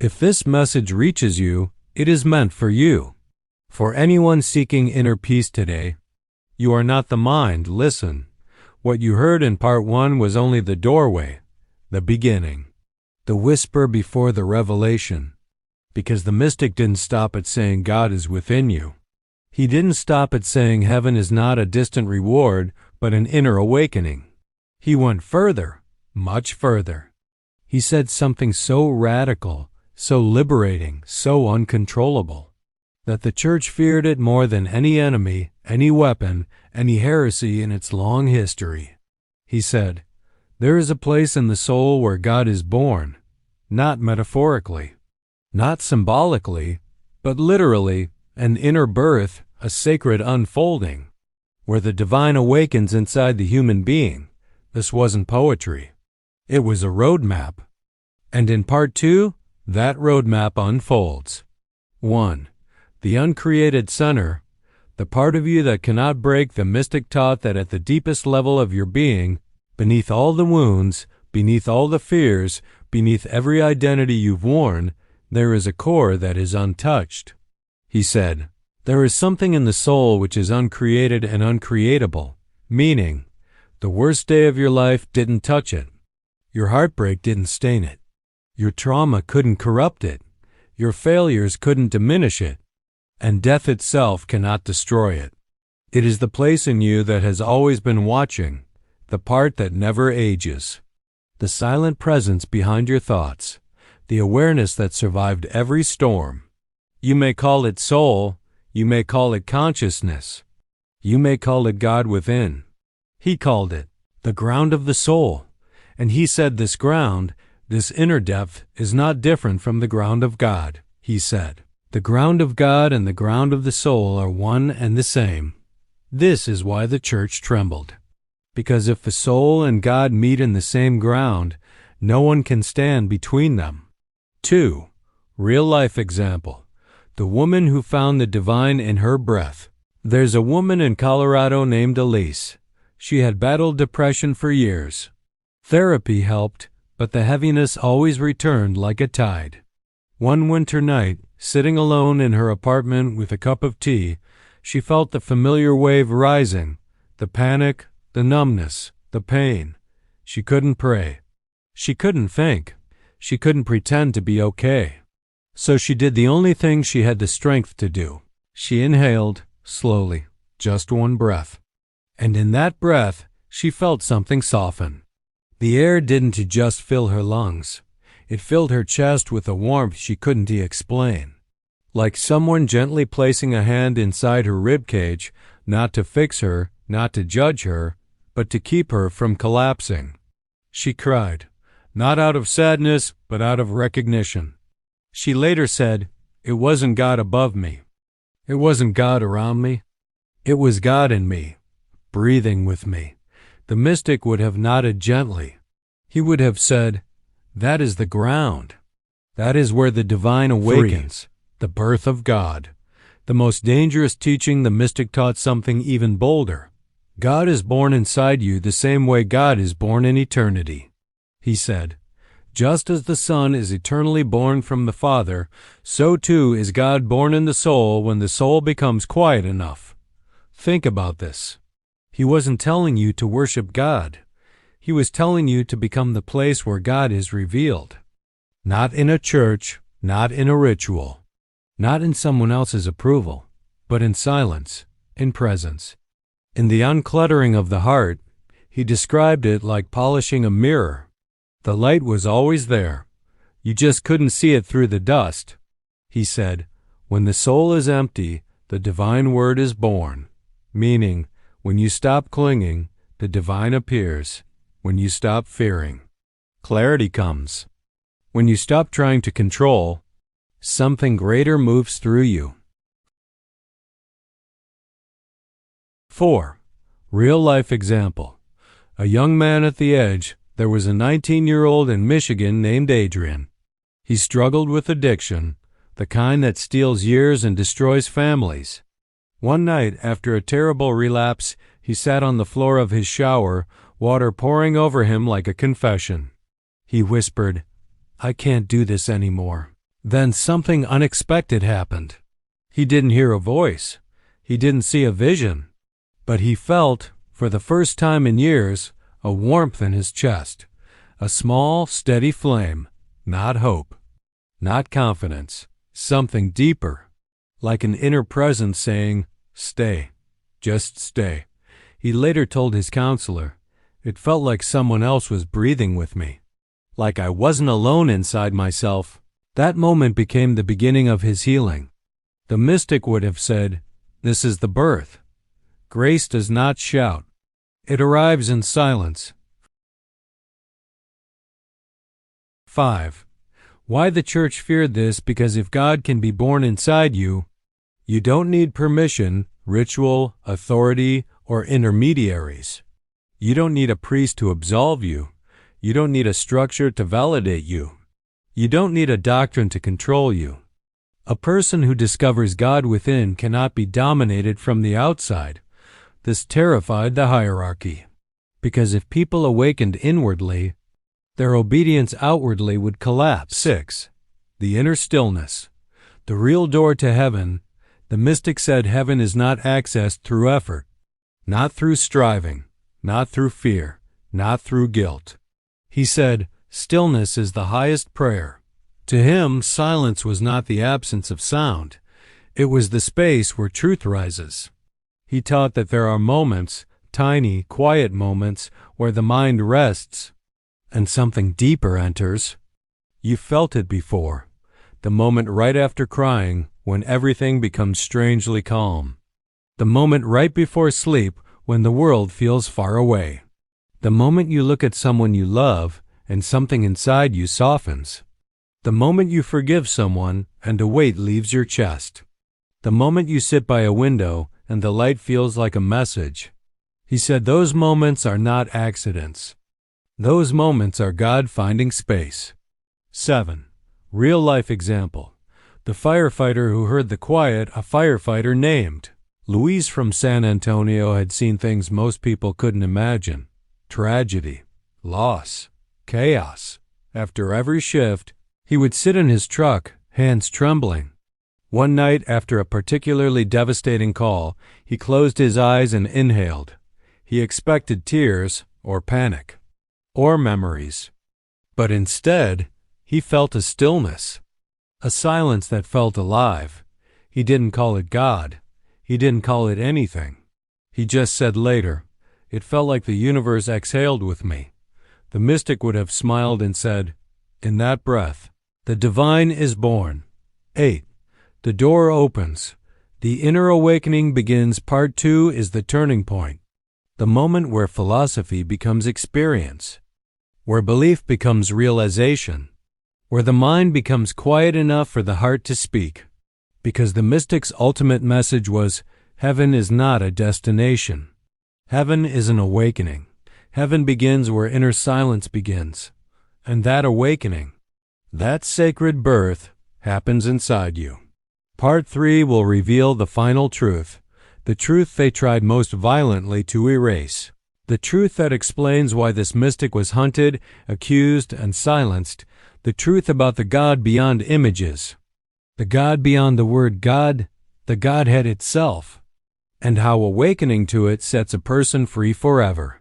If this message reaches you, it is meant for you. For anyone seeking inner peace today, you are not the mind. Listen. What you heard in part 1 was only the doorway, the beginning, the whisper before the revelation. Because the mystic didn't stop at saying God is within you. He didn't stop at saying heaven is not a distant reward, but an inner awakening. He went further, much further. He said something so radical, so liberating, so uncontrollable, that the church feared it more than any enemy, any weapon, any heresy in its long history. He said, "There is a place in the soul where God is born, not metaphorically, not symbolically, but literally, an inner birth, a sacred unfolding, where the divine awakens inside the human being." This wasn't poetry. It was a roadmap. And in part 2, that roadmap unfolds. 1. The uncreated center, the part of you that cannot break. The mystic taught that at the deepest level of your being, beneath all the wounds, beneath all the fears, beneath every identity you've worn, there is a core that is untouched. He said, there is something in the soul which is uncreated and uncreatable, meaning, the worst day of your life didn't touch it. Your heartbreak didn't stain it. Your trauma couldn't corrupt it. Your failures couldn't diminish it. And death itself cannot destroy it. It is the place in you that has always been watching, the part that never ages, the silent presence behind your thoughts, the awareness that survived every storm. You may call it soul, you may call it consciousness, you may call it God within. He called it the ground of the soul, and he said this ground, this inner depth, is not different from the ground of God. He said, the ground of God and the ground of the soul are one and the same. This is why the church trembled. Because if the soul and God meet in the same ground, no one can stand between them. 2. Real-life example. The woman who found the divine in her breath. There's a woman in Colorado named Elise. She had battled depression for years. Therapy helped, but the heaviness always returned like a tide. One winter night, sitting alone in her apartment with a cup of tea, she felt the familiar wave rising, the panic, the numbness, the pain. She couldn't pray. She couldn't think. She couldn't pretend to be okay. So she did the only thing she had the strength to do. She inhaled, slowly, just one breath. And in that breath, she felt something soften. The air didn't just fill her lungs. It filled her chest with a warmth she couldn't explain. Like someone gently placing a hand inside her ribcage, not to fix her, not to judge her, but to keep her from collapsing. She cried, not out of sadness, but out of recognition. She later said, it wasn't God above me. It wasn't God around me. It was God in me, breathing with me. The mystic would have nodded gently. He would have said, that is the ground. That is where the divine awakens, 3. The birth of God. The most dangerous teaching, the mystic taught something even bolder. God is born inside you the same way God is born in eternity. He said, just as the Son is eternally born from the Father, so too is God born in the soul when the soul becomes quiet enough. Think about this. He wasn't telling you to worship God. He was telling you to become the place where God is revealed. Not in a church, not in a ritual, not in someone else's approval, but in silence, in presence. In the uncluttering of the heart, he described it like polishing a mirror. The light was always there. You just couldn't see it through the dust. He said, when the soul is empty, the divine word is born, meaning, when you stop clinging, the divine appears. When you stop fearing, clarity comes. When you stop trying to control, something greater moves through you. 4. Real-life example. A young man at the edge. There was a 19-year-old in Michigan named Adrian. He struggled with addiction, the kind that steals years and destroys families. One night, after a terrible relapse, he sat on the floor of his shower, water pouring over him like a confession. He whispered, I can't do this anymore. Then something unexpected happened. He didn't hear a voice. He didn't see a vision. But he felt, for the first time in years, a warmth in his chest. A small, steady flame. Not hope. Not confidence. Something deeper. Like an inner presence saying, "Stay. Just stay." He later told his counselor, "It felt like someone else was breathing with me. Like I wasn't alone inside myself." That moment became the beginning of his healing. The mystic would have said, "This is the birth." Grace does not shout. It arrives in silence. 5. Why the church feared this? Because if God can be born inside you, you don't need permission, ritual, authority, or intermediaries. You don't need a priest to absolve you. You don't need a structure to validate you. You don't need a doctrine to control you. A person who discovers God within cannot be dominated from the outside. This terrified the hierarchy. Because if people awakened inwardly, their obedience outwardly would collapse. 6. The inner stillness. The real door to heaven. The mystic said heaven is not accessed through effort, not through striving, not through fear, not through guilt. He said, stillness is the highest prayer. To him, silence was not the absence of sound. It was the space where truth rises. He taught that there are moments, tiny, quiet moments, where the mind rests and something deeper enters. You felt it before. The moment right after crying, when everything becomes strangely calm. The moment right before sleep, when the world feels far away. The moment you look at someone you love and something inside you softens. The moment you forgive someone and a weight leaves your chest. The moment you sit by a window and the light feels like a message. He said those moments are not accidents. Those moments are God finding space. 7. Real-life example. The firefighter who heard the quiet, a firefighter named. Luis from San Antonio had seen things most people couldn't imagine. Tragedy, loss, chaos. After every shift, he would sit in his truck, hands trembling. One night, after a particularly devastating call, he closed his eyes and inhaled. He expected tears or panic or memories. But instead, he felt a stillness, a silence that felt alive. He didn't call it God. He didn't call it anything. He just said later, "It felt like the universe exhaled with me." The mystic would have smiled and said, "In that breath, the divine is born." 8. The door opens. The inner awakening begins. Part 2 is the turning point. The moment where philosophy becomes experience, where belief becomes realization, where the mind becomes quiet enough for the heart to speak. Because the mystic's ultimate message was, heaven is not a destination. Heaven is an awakening. Heaven begins where inner silence begins. And that awakening, that sacred birth, happens inside you. Part 3 will reveal the final truth, the truth they tried most violently to erase. The truth that explains why this mystic was hunted, accused, and silenced. The truth about the God beyond images. The God beyond the word God, the Godhead itself. And how awakening to it sets a person free forever.